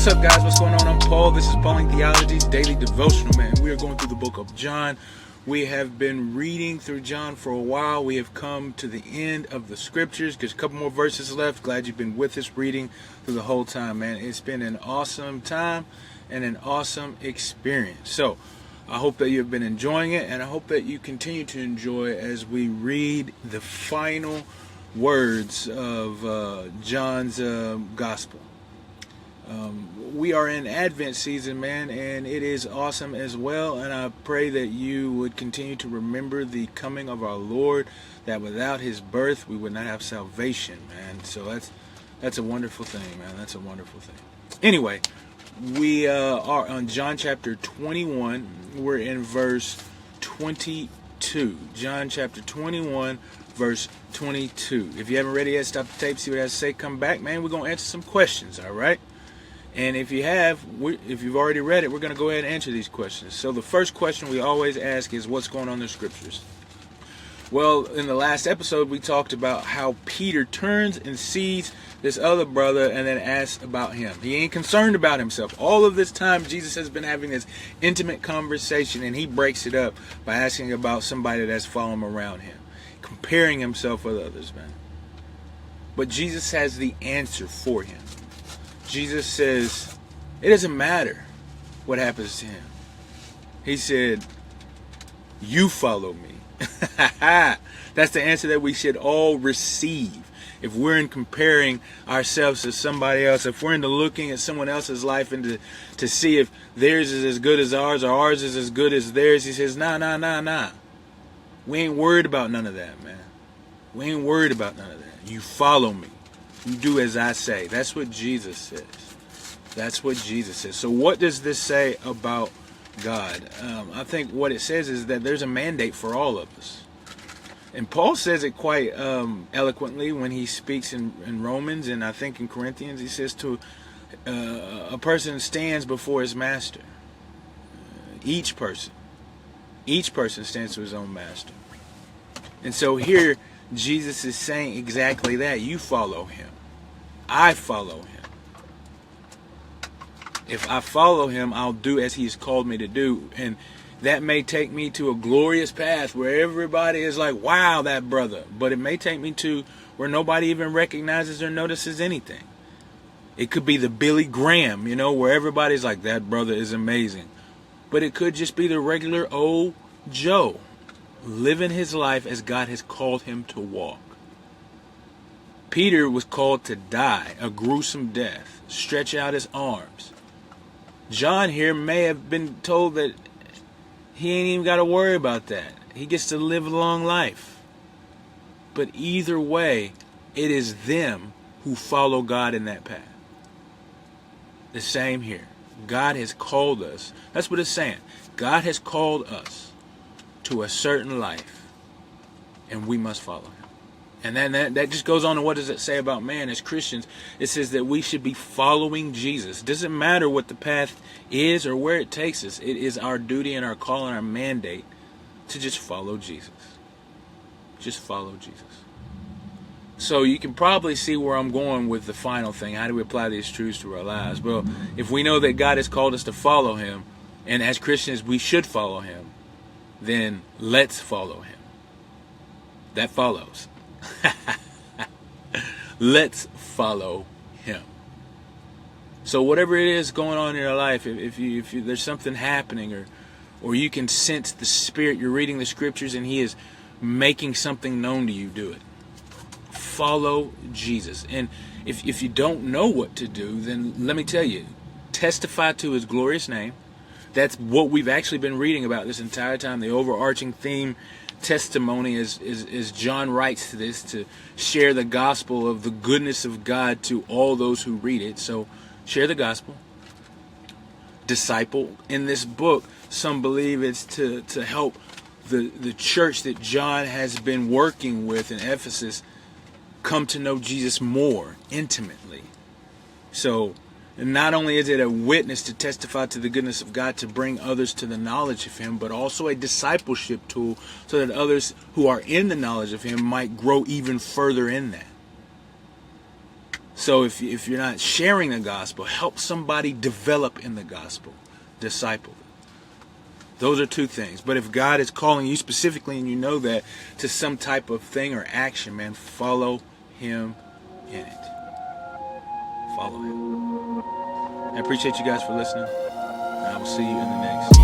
What's up, guys? What's going on? I'm Paul. This is Pauling Theology's Daily Devotional, man. We are going through the book of John. We have been reading through John for a while. We have come to the end of the scriptures. There's a couple more verses left. Glad you've been with us reading through the whole time, man. It's been an awesome time and an awesome experience. So I hope that you've been enjoying it, and I hope that you continue to enjoy as we read the final words of John's gospel. We are in Advent season, man, and it is awesome as well. And I pray that you would continue to remember the coming of our Lord, that without his birth we would not have salvation, man. So that's a wonderful thing, man. That's a wonderful thing. Anyway, we are on John chapter 21. We're in verse 22. John chapter 21, verse 22. If you haven't read it yet, stop the tape, see what it has to say, come back, man. We're going to answer some questions, all right? And if you have, if you've already read it, we're going to go ahead and answer these questions. So the first question we always ask is, what's going on in the scriptures? Well, in the last episode, we talked about how Peter turns and sees this other brother and then asks about him. He ain't concerned about himself. All of this time, Jesus has been having this intimate conversation, and he breaks it up by asking about somebody that's following around him, comparing himself with others, man. But Jesus has the answer for him. Jesus says, it doesn't matter what happens to him. He said, you follow me. That's the answer that we should all receive. If we're in comparing ourselves to somebody else, if we're into looking at someone else's life and to see if theirs is as good as ours or ours is as good as theirs, he says, nah. We ain't worried about none of that, man. We ain't worried about none of that. You follow me. You do as I say. That's what Jesus says. That's what Jesus says. So what does this say about God? I think what it says is that there's a mandate for all of us. And Paul says it quite eloquently when he speaks in Romans, and I think in Corinthians. He says to a person stands before his master. Each person stands to his own master. And so here Jesus is saying exactly that. You follow him. I follow him. If I follow him, I'll do as he's called me to do. And that may take me to a glorious path where everybody is like, wow, that brother. But it may take me to where nobody even recognizes or notices anything. It could be the Billy Graham, where everybody's like, that brother is amazing. But it could just be the regular old Joe, living his life as God has called him to walk. Peter was called to die a gruesome death, stretch out his arms. John here may have been told that he ain't even got to worry about that. He gets to live a long life. But either way, it is them who follow God in that path. The same here. God has called us. That's what it's saying. God has called us to a certain life, and we must follow him. And then that just goes on to what does it say about man as Christians. It says that we should be following Jesus. It doesn't matter what the path is or where it takes us. It is our duty and our call and our mandate to just follow Jesus. Just follow Jesus. So you can probably see where I'm going with the final thing. How do we apply these truths to our lives? Well, if we know that God has called us to follow him, and as Christians we should follow him, then let's follow him. That follows. Let's follow him. So whatever it is going on in your life, if there's something happening, or you can sense the Spirit, you're reading the scriptures and he is making something known to you, do it. Follow Jesus. And if you don't know what to do, then let me tell you, testify to his glorious name. That's what we've actually been reading about this entire time. The overarching theme, testimony, is John writes this to share the gospel of the goodness of God to all those who read it. So share the gospel. Disciple. In this book, some believe it's to help the church that John has been working with in Ephesus come to know Jesus more intimately. So not only is it a witness to testify to the goodness of God, to bring others to the knowledge of him, but also a discipleship tool so that others who are in the knowledge of him might grow even further in that. So if you're not sharing the gospel, help somebody develop in the gospel. Disciple them. Those are two things. But if God is calling you specifically and you know that to some type of thing or action, man, follow Him in it. Follow Him. I appreciate you guys for listening. And I will see you in the next.